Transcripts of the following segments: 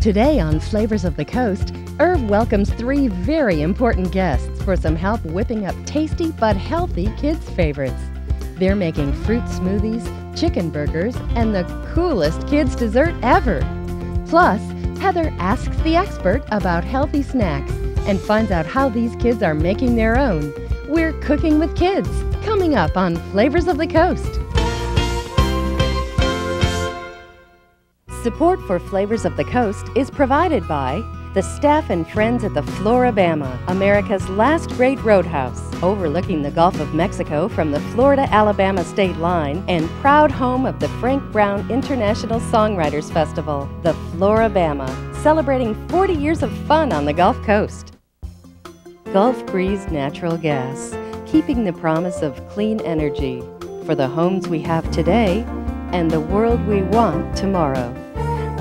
Today on Flavors of the Coast, Irv welcomes three very important guests for some help whipping up tasty but healthy kids' favorites. They're making fruit smoothies, chicken burgers, and the coolest kids' dessert ever. Plus, Heather asks the expert about healthy snacks and finds out how these kids are making their own. We're cooking with kids, coming up on Flavors of the Coast. Support for Flavors of the Coast is provided by the staff and friends at the Floribama, America's last great roadhouse, overlooking the Gulf of Mexico from the Florida-Alabama state line and proud home of the Frank Brown International Songwriters Festival, the Floribama, celebrating 40 years of fun on the Gulf Coast. Gulf Breeze Natural Gas, keeping the promise of clean energy for the homes we have today and the world we want tomorrow.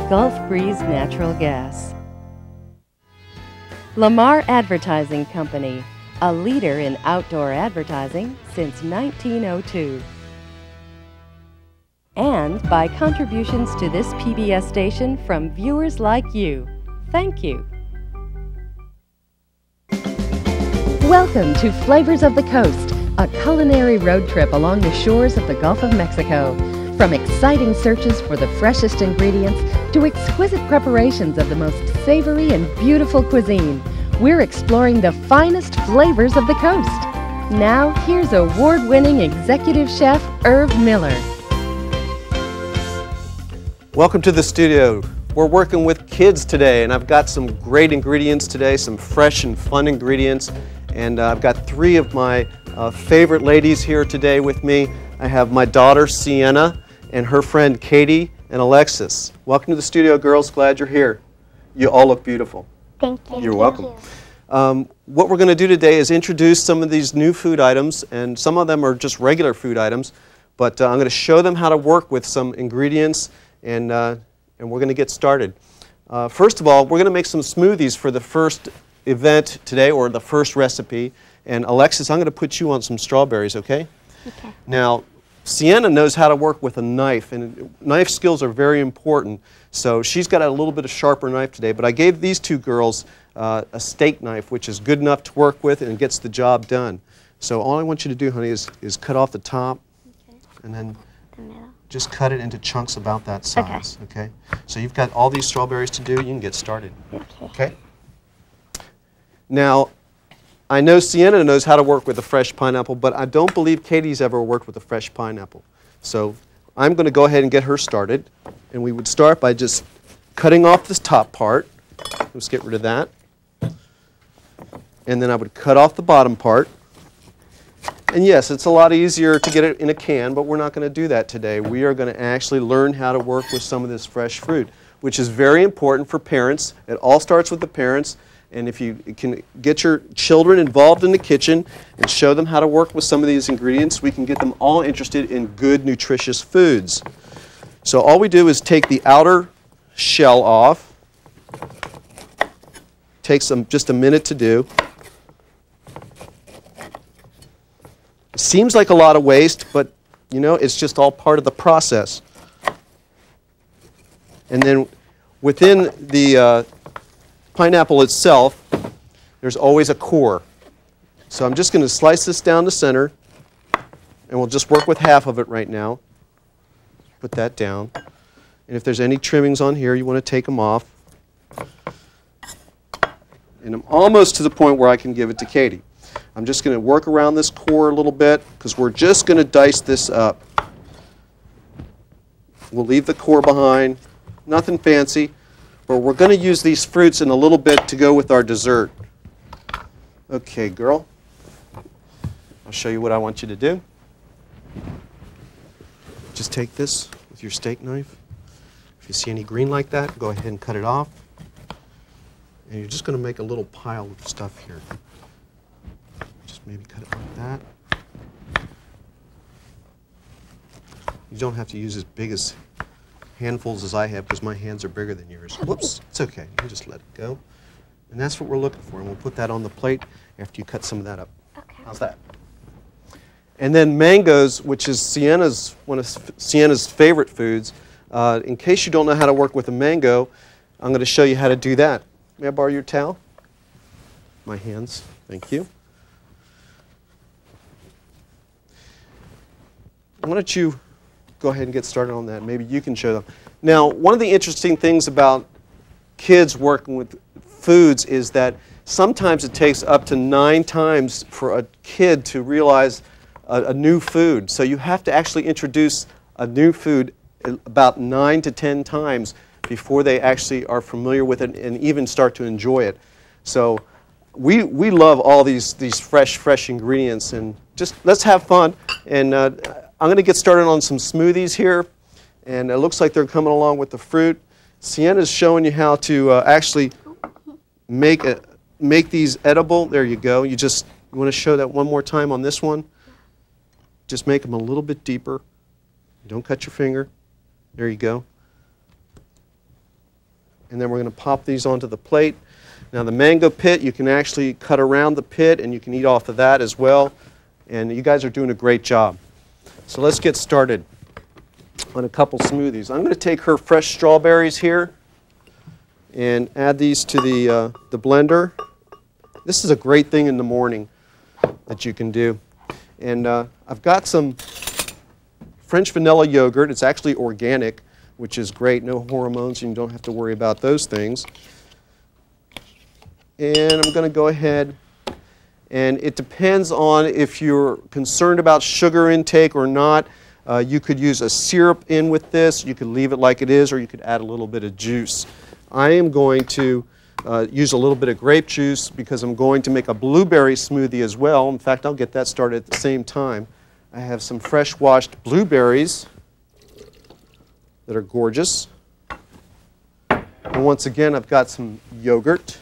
Gulf Breeze Natural Gas. Lamar Advertising Company, a leader in outdoor advertising since 1902. And by contributions to this PBS station from viewers like you. Thank you. Welcome to Flavors of the Coast, a culinary road trip along the shores of the Gulf of Mexico. From exciting searches for the freshest ingredients to exquisite preparations of the most savory and beautiful cuisine, we're exploring the finest flavors of the coast. Now, here's award-winning executive chef Irv Miller. Welcome to the studio. We're working with kids today, and I've got some great ingredients today, some fresh and fun ingredients. And I've got three of my favorite ladies here today with me. I have my daughter, Sienna, and her friend, Katie and Alexis. Welcome to the studio, girls. Glad you're here. You all look beautiful. Thank you. You're welcome. What we're going to do today is introduce some of these new food items, and some of them are just regular food items, but I'm going to show them how to work with some ingredients, and we're going to get started. First of all, we're going to make some smoothies for the first event today, or the first recipe. And Alexis, I'm going to put you on some strawberries, okay? Okay. Now, Sienna knows how to work with a knife, and knife skills are very important. So she's got a little bit of sharper knife today, but I gave these two girls a steak knife, which is good enough to work with and gets the job done. So all I want you to do, honey, is cut off the top, okay, and then just cut it into chunks about that size, okay? So you've got all these strawberries to do. You can get started, okay? Now, I know Sienna knows how to work with a fresh pineapple, but I don't believe Katie's ever worked with a fresh pineapple. So I'm going to go ahead and get her started. And we would start by just cutting off this top part. Let's get rid of that. And then I would cut off the bottom part. And yes, it's a lot easier to get it in a can, but we're not going to do that today. We are going to actually learn how to work with some of this fresh fruit, which is very important for parents. It all starts with the parents. And if you can get your children involved in the kitchen and show them how to work with some of these ingredients, we can get them all interested in good, nutritious foods. So all we do is take the outer shell off. Takes just a minute to do. It seems like a lot of waste, but you know, it's just all part of the process. And then within the pineapple itself, there's always a core. So I'm just going to slice this down the center, and we'll just work with half of it right now. Put that down. And if there's any trimmings on here, you want to take them off. And I'm almost to the point where I can give it to Katie. I'm just going to work around this core a little bit, because we're just going to dice this up. We'll leave the core behind. Nothing fancy. But we're going to use these fruits in a little bit to go with our dessert. Okay, girl. I'll show you what I want you to do. Just take this with your steak knife. If you see any green like that, go ahead and cut it off. And you're just going to make a little pile of stuff here. Just maybe cut it like that. You don't have to use as big as handfuls as I have, because my hands are bigger than yours. Whoops, it's okay. You just let it go. And that's what we're looking for. And we'll put that on the plate after you cut some of that up. Okay. How's that? And then mangoes, which is one of Sienna's favorite foods. In case you don't know how to work with a mango, I'm going to show you how to do that. May I borrow your towel? My hands. Thank you. Why don't you go ahead and get started on that? Maybe you can show them. Now, one of the interesting things about kids working with foods is that sometimes it takes up to 9 times for a kid to realize a new food. So you have to actually introduce a new food about 9 to 10 times before they actually are familiar with it and even start to enjoy it. So we love all these fresh ingredients, and just let's have fun. And I'm going to get started on some smoothies here, and it looks like they're coming along with the fruit. Sienna's showing you how to actually make these edible. There you go. You want to show that one more time on this one. Just make them a little bit deeper. Don't cut your finger. There you go. And then we're going to pop these onto the plate. Now the mango pit, you can actually cut around the pit and you can eat off of that as well. And you guys are doing a great job. So let's get started on a couple smoothies. I'm going to take her fresh strawberries here and add these to the blender. This is a great thing in the morning that you can do. And I've got some French vanilla yogurt. It's actually organic, which is great. No hormones, and you don't have to worry about those things. And I'm going to go ahead, and it depends on if you're concerned about sugar intake or not. You could use a syrup in with this. You could leave it like it is, or you could add a little bit of juice. I am going to use a little bit of grape juice because I'm going to make a blueberry smoothie as well. In fact, I'll get that started at the same time. I have some fresh washed blueberries that are gorgeous. And once again, I've got some yogurt.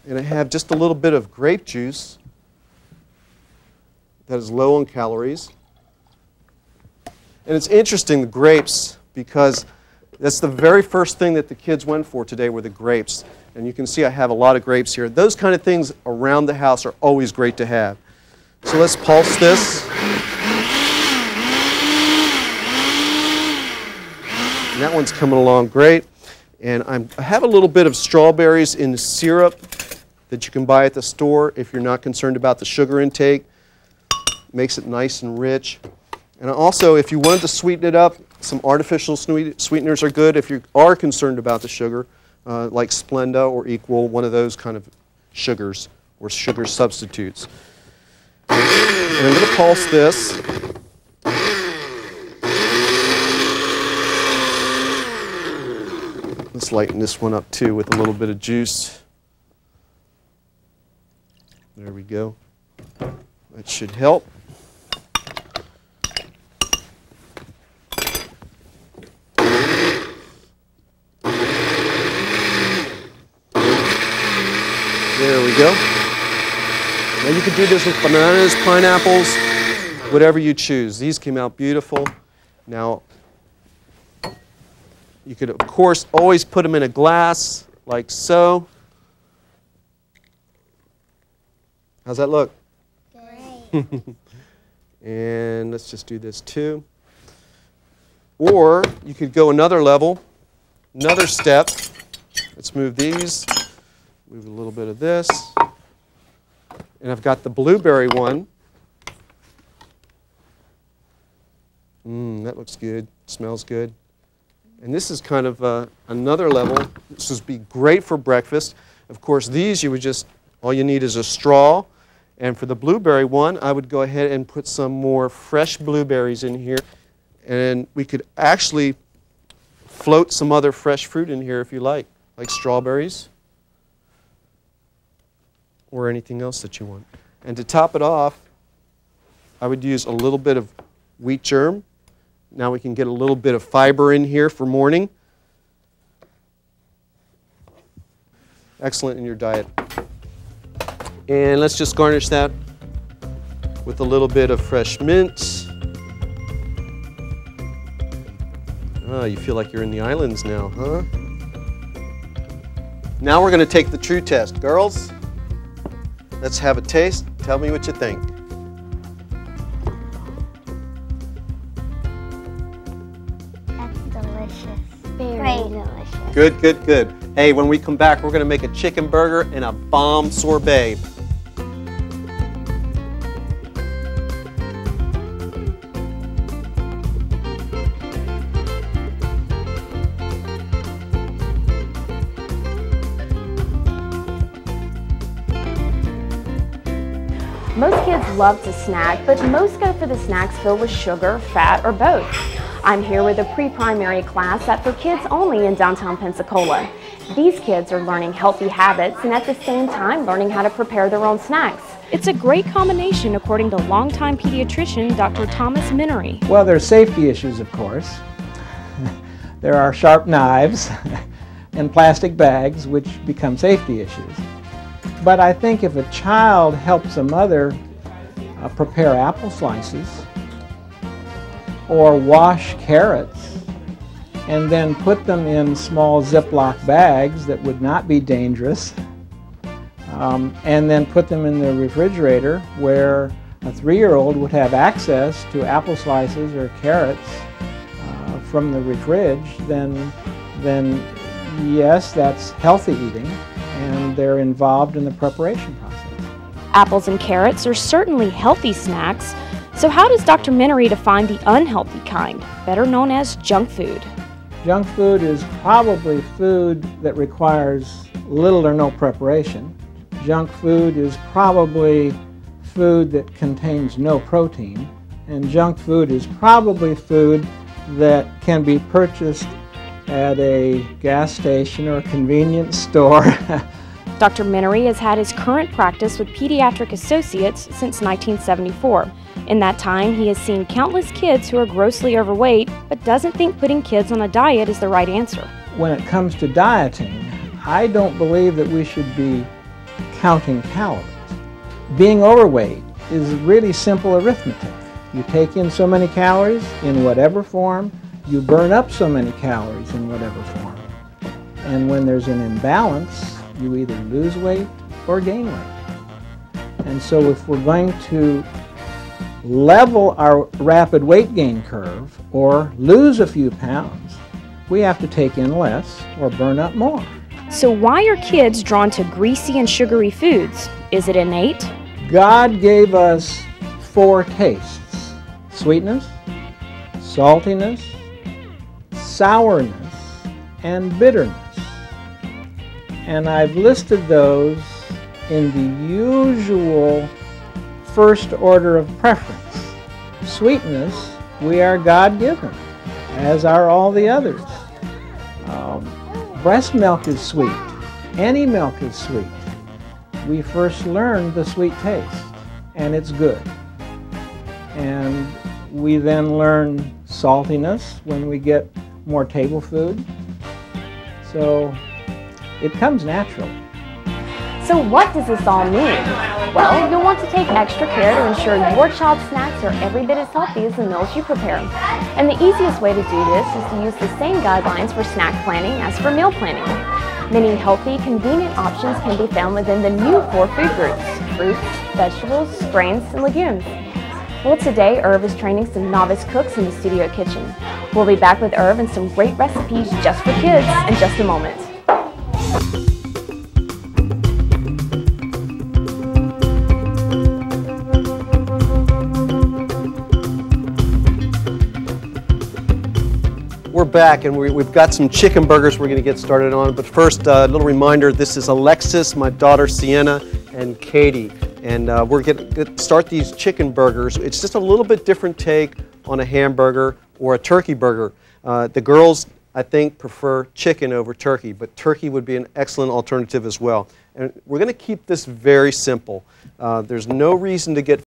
And I have just a little bit of grape juice that is low on calories. And it's interesting, the grapes, because that's the very first thing that the kids went for today were the grapes. And you can see I have a lot of grapes here. Those kind of things around the house are always great to have. So let's pulse this. And that one's coming along great. And I have a little bit of strawberries in the syrup that you can buy at the store if you're not concerned about the sugar intake. Makes it nice and rich. And also, if you wanted to sweeten it up, some artificial sweeteners are good if you are concerned about the sugar, like Splenda or Equal, one of those kind of sugars or sugar substitutes. And I'm going to pulse this. Let's lighten this one up too with a little bit of juice. There we go. That should help. There we go. Now you can do this with bananas, pineapples, whatever you choose. These came out beautiful. Now, you could, of course, always put them in a glass, like so. How's that look? Great. And let's just do this too. Or you could go another level, another step. Let's move these. Move a little bit of this. And I've got the blueberry one. That looks good. Smells good. And this is kind of another level. This would be great for breakfast. Of course, these you would just, all you need is a straw. And for the blueberry one, I would go ahead and put some more fresh blueberries in here. And we could actually float some other fresh fruit in here if you like strawberries or anything else that you want. And to top it off, I would use a little bit of wheat germ. Now we can get a little bit of fiber in here for morning. Excellent in your diet. And let's just garnish that with a little bit of fresh mint. Oh, you feel like you're in the islands now, huh? Now we're going to take the true test. Girls, let's have a taste. Tell me what you think. Good, good, good. Hey, when we come back, we're going to make a chicken burger and a bomb sorbet. Most kids love to snack, but most go for the snacks filled with sugar, fat, or both. I'm here with a pre-primary class that's for kids only in downtown Pensacola. These kids are learning healthy habits and at the same time learning how to prepare their own snacks. It's a great combination according to longtime pediatrician Dr. Thomas Minery. Well, there are safety issues, of course. There are sharp knives and plastic bags, which become safety issues. But I think if a child helps a mother prepare apple slices or wash carrots and then put them in small Ziploc bags that would not be dangerous, and then put them in the refrigerator where a 3-year-old would have access to apple slices or carrots from the fridge, then yes, that's healthy eating, and they're involved in the preparation process. Apples and carrots are certainly healthy snacks, so how does Dr. Minery define the unhealthy kind, better known as junk food? Junk food is probably food that requires little or no preparation. Junk food is probably food that contains no protein, and junk food is probably food that can be purchased at a gas station or a convenience store. Dr. Minery has had his current practice with pediatric associates since 1974. In that time, he has seen countless kids who are grossly overweight, but doesn't think putting kids on a diet is the right answer. When it comes to dieting, I don't believe that we should be counting calories. Being overweight is really simple arithmetic. You take in so many calories in whatever form, you burn up so many calories in whatever form. And when there's an imbalance, you either lose weight or gain weight. And so if we're going to level our rapid weight gain curve or lose a few pounds, we have to take in less or burn up more. So why are kids drawn to greasy and sugary foods? Is it innate? God gave us 4 tastes: sweetness, saltiness, sourness, and bitterness. And I've listed those in the usual first order of preference. Sweetness, we are God-given, as are all the others. Breast milk is sweet. Any milk is sweet. We first learn the sweet taste, and it's good. And we then learn saltiness when we get more table food. So it comes natural. So what does this all mean? Well, you'll want to take extra care to ensure your child's snacks are every bit as healthy as the meals you prepare. And the easiest way to do this is to use the same guidelines for snack planning as for meal planning. Many healthy, convenient options can be found within the new 4 food groups: fruits, vegetables, grains, and legumes. Well, today Irv is training some novice cooks in the studio kitchen. We'll be back with Irv and some great recipes just for kids in just a moment. We're back, and we've got some chicken burgers we're going to get started on. But first, a little reminder, this is Alexis, my daughter Sienna, and Katie. And we're going to start these chicken burgers. It's just a little bit different take on a hamburger or a turkey burger. The girls, I think, prefer chicken over turkey, but turkey would be an excellent alternative as well. And we're going to keep this very simple. There's no reason to get